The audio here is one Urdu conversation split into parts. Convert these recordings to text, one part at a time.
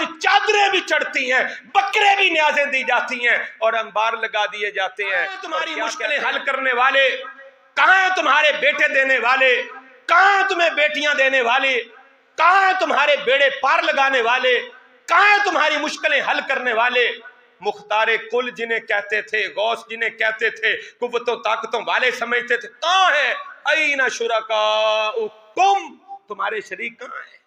آج چادریں بھی چڑھتی ہیں، بکرے بھی نیازیں دی جاتی ہیں اور انبار لگا دیے جاتے ہیں۔ تمہاری مشکلیں حل کرنے والے؟ کہاں ہیں تمہارے بیٹے دینے والے؟ کہاں ہیں تمہیں بیٹیاں دینے والے؟ کہاں ہیں تمہارے بیڑے پار لگانے والے؟ کہاں ہیں تمہاری مشکلیں حل کرنے والے؟ مختار کل جنہیں کہتے تھے، غوث جنہیں کہتے تھے، قوتوں طاقتوں والے سمجھتے تھے، کہاں ہیں؟ این شرکاؤکم، تمہارے شریک کہاں ہیں؟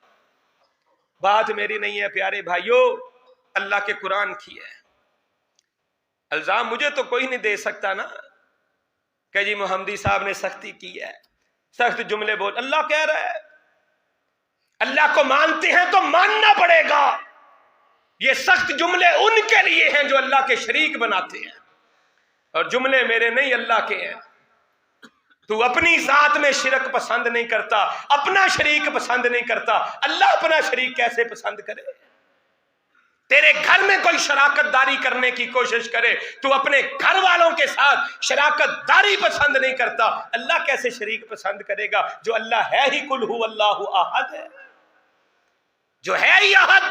بات میری نہیں ہے پیارے بھائیو، اللہ کے قرآن کی ہے۔ الزام مجھے تو کوئی نہیں دے سکتا نا کہ جی محمدی صاحب نے سختی کی ہے، سخت جملے بول۔ اللہ کہہ رہا ہے اللہ کو مانتے ہیں تو ماننا پڑے گا۔ یہ سخت جملے ان کے لیے ہیں جو اللہ کے شریک بناتے ہیں، اور جملے میرے نہیں اللہ کے ہیں۔ تو اپنی ذات میں شرک پسند نہیں کرتا، اپنا شریک پسند نہیں کرتا، اللہ اپنا شریک کیسے پسند کرے؟ تیرے گھر میں کوئی شراکت داری کرنے کی کوشش کرے، تو اپنے گھر والوں کے ساتھ شراکت داری پسند نہیں کرتا، اللہ کیسے شریک پسند کرے گا؟ جو اللہ ہے ہی قل هو اللہ احد ہے، جو ہے ہی احد،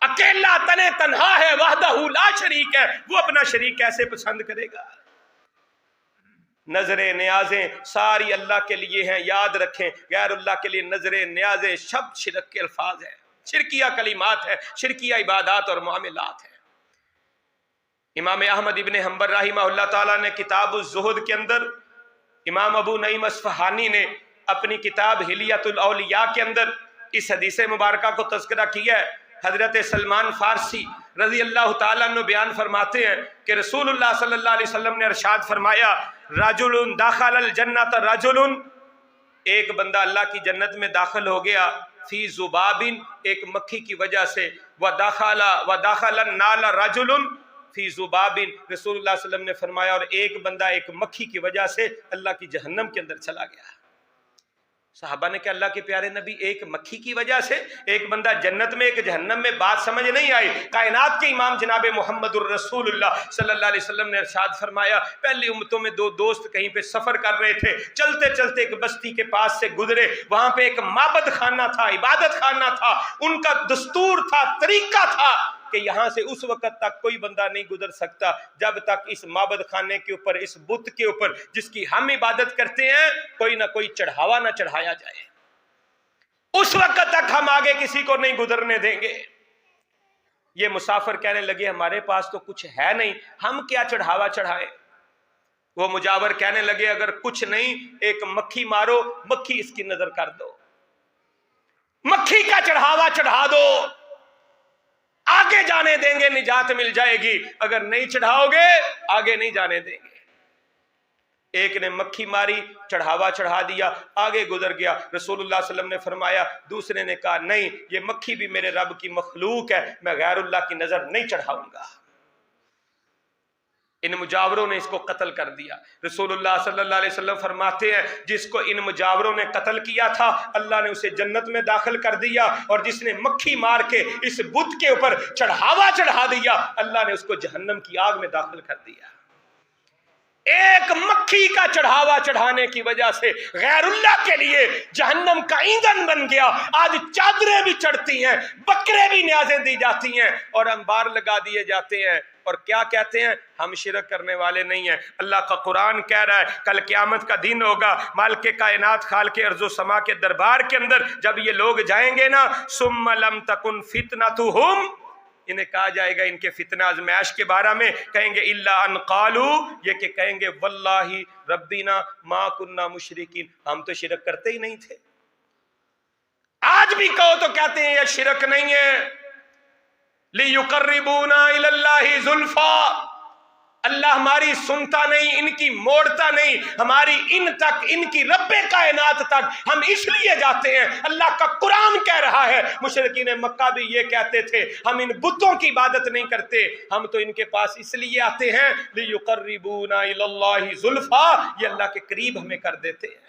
اکیلا تنے تنہا ہے، وحدہ لا شریک ہے، وہ اپنا شریک کیسے پسند کرے گا؟ نظریں نیازیں ساری اللہ کے لیے ہیں، یاد رکھیں غیر اللہ کے لیے نظریں نیازیں شب شرک کے الفاظ ہیں، شرکیہ کلمات ہیں، شرکیہ عبادات اور معاملات ہیں۔ امام احمد ابن حنبل رحمہ اللہ تعالیٰ نے کتاب الزہد کے اندر، امام ابو نعیم اصفہانی نے اپنی کتاب حلیۃ الاولیاء کے اندر اس حدیث مبارکہ کو تذکرہ کیا ہے۔ حضرت سلمان فارسی رضی اللہ تعالیٰ عنہ بیان فرماتے ہیں کہ رسول اللہ صلی اللہ علیہ وسلم نے ارشاد فرمایا، رجل دخل الجنت، رجل ایک بندہ اللہ کی جنت میں داخل ہو گیا، فی ذباب ایک مکھی کی وجہ سے، ودخل النار رجل فی ذباب، رسول اللہ صلی اللہ علیہ وسلم نے فرمایا اور ایک بندہ ایک مکھی کی وجہ سے اللہ کی جہنم کے اندر چلا گیا۔ صحابہ نے کہا اللہ کے پیارے نبی ایک مکھی کی وجہ سے ایک بندہ جنت میں ایک جہنم میں، بات سمجھ نہیں آئی۔ کائنات کے امام جناب محمد الرسول اللہ صلی اللہ علیہ وسلم نے ارشاد فرمایا، پہلی امتوں میں دو دوست کہیں پہ سفر کر رہے تھے، چلتے چلتے ایک بستی کے پاس سے گزرے، وہاں پہ ایک معبد خانہ تھا، عبادت خانہ تھا، ان کا دستور تھا، طریقہ تھا کہ یہاں سے اس وقت تک کوئی بندہ نہیں گزر سکتا جب تک اس معبد خانے کے اوپر، اس بت کے اوپر جس کی ہم عبادت کرتے ہیں، کوئی نہ کوئی چڑھاوا نہ چڑھایا جائے، اس وقت تک ہم آگے کسی کو نہیں گزرنے دیں گے۔ یہ مسافر کہنے لگے ہمارے پاس تو کچھ ہے نہیں، ہم کیا چڑھاوا چڑھائیں؟ وہ مجاور کہنے لگے اگر کچھ نہیں ایک مکھی مارو، مکھی اس کی نظر کر دو، مکھی کا چڑھاوا چڑھا دو، آگے جانے دیں گے، نجات مل جائے گی، اگر نہیں چڑھاؤ گے آگے نہیں جانے دیں گے۔ ایک نے مکھی ماری، چڑھاوا چڑھا دیا، آگے گزر گیا۔ رسول اللہ صلی اللہ علیہ وسلم نے فرمایا، دوسرے نے کہا نہیں یہ مکھی بھی میرے رب کی مخلوق ہے، میں غیر اللہ کی نظر نہیں چڑھاؤں گا۔ ان مجاوروں نے اس کو قتل کر دیا۔ رسول اللہ صلی اللہ علیہ وسلم فرماتے ہیں جس کو ان مجاوروں نے قتل کیا تھا اللہ نے اسے جنت میں داخل کر دیا، اور جس نے مکھی مار کے اس بت کے اوپر چڑھاوا چڑھا دیا اللہ نے اس کو جہنم کی آگ میں داخل کر دیا۔ ایک مکھی کا چڑھاوا چڑھانے کی وجہ سے غیر اللہ کے لیے جہنم کا ایندھن بن گیا۔ آج چادریں بھی چڑھتی ہیں، بکرے بھی نیازیں دی جاتی ہیں اور انبار لگا دیے جاتے ہیں، اور کیا کہتے ہیں ہم شرک کرنے والے نہیں ہیں۔ اللہ کا قرآن کہہ رہا ہے کل قیامت کا دن ہوگا، مالک کائنات خالق ارض و سما کے دربار کے اندر جب یہ لوگ جائیں گے نا، ثم لم تکن فتنتہم، انہیں کہا جائے گا ان کے فتنہ آزمائش کے بارے میں، کہیں گے الا ان قالوا، یہ کہ کہیں گے واللہ ربنا ما کننا مشرکین، ہم تو شرک کرتے ہی نہیں تھے۔ آج بھی کہو تو کہتے ہیں یہ شرک نہیں ہے۔ لِيُقَرِّبُونَا إِلَى اللَّهِ زُلْفَىٰ، اللہ ہماری سنتا نہیں، ان کی موڑتا نہیں، ہماری ان تک، ان کی رب کائنات تک ہم اس لیے جاتے ہیں۔ اللہ کا قرآن کہہ رہا ہے مشرکین مکہ بھی یہ کہتے تھے ہم ان بتوں کی عبادت نہیں کرتے، ہم تو ان کے پاس اس لیے آتے ہیں لِيُقَرِّبُونَا إِلَى اللَّهِ زُلْفَىٰ، یہ اللہ کے قریب ہمیں کر دیتے ہیں۔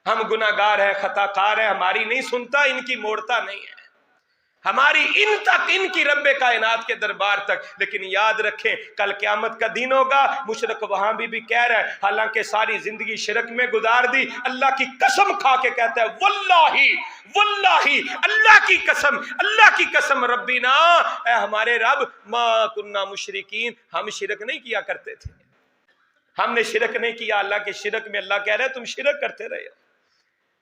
ہم گناہگار ہیں، خطا کار ہیں، ہماری نہیں سنتا، ان کی موڑتا نہیں ہے۔ ہماری ان تک، ان کی رب کائنات کے دربار تک. لیکن یاد رکھیں کل قیامت کا دن ہوگا. مشرک وہاں بھی کہہ رہا ہے، حالانکہ ساری زندگی شرک میں گزار دی، اللہ کی قسم کھا کے کہتا ہے واللہ واللہ، اللہ کی قسم ربنا، اے ہمارے رب، ما کننا مشرکین، ہم شرک نہیں کیا کرتے تھے، ہم نے شرک نہیں کیا. اللہ کے شرک میں اللہ کہہ رہے ہیں تم شرک کرتے رہے ہو،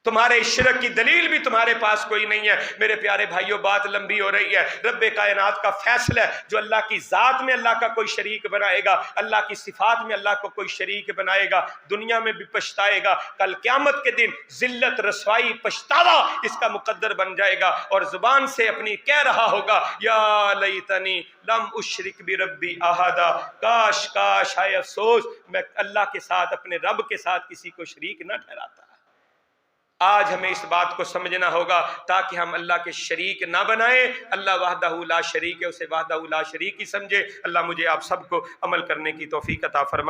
تمہارے اس شرک کی دلیل بھی تمہارے پاس کوئی نہیں ہے. میرے پیارے بھائیوں بات لمبی ہو رہی ہے. رب کائنات کا فیصلہ ہے، جو اللہ کی ذات میں اللہ کا کوئی شریک بنائے گا، اللہ کی صفات میں اللہ کو کوئی شریک بنائے گا، دنیا میں بھی پچھتائے گا، کل قیامت کے دن ذلت، رسوائی، پچھتاوا اس کا مقدر بن جائے گا، اور زبان سے اپنی کہہ رہا ہوگا یا لیتنی لم اشرک بربی احدا، کاش کاش، ہائے افسوس، میں اللہ کے ساتھ، اپنے رب کے ساتھ کسی کو شریک نہ ٹھہراتا. آج ہمیں اس بات کو سمجھنا ہوگا تاکہ ہم اللہ کے شریک نہ بنائیں. اللہ وحدہ لا شریک ہے، اسے وحدہ لا شریک ہی سمجھے. اللہ مجھے آپ سب کو عمل کرنے کی توفیق عطا فرمائے.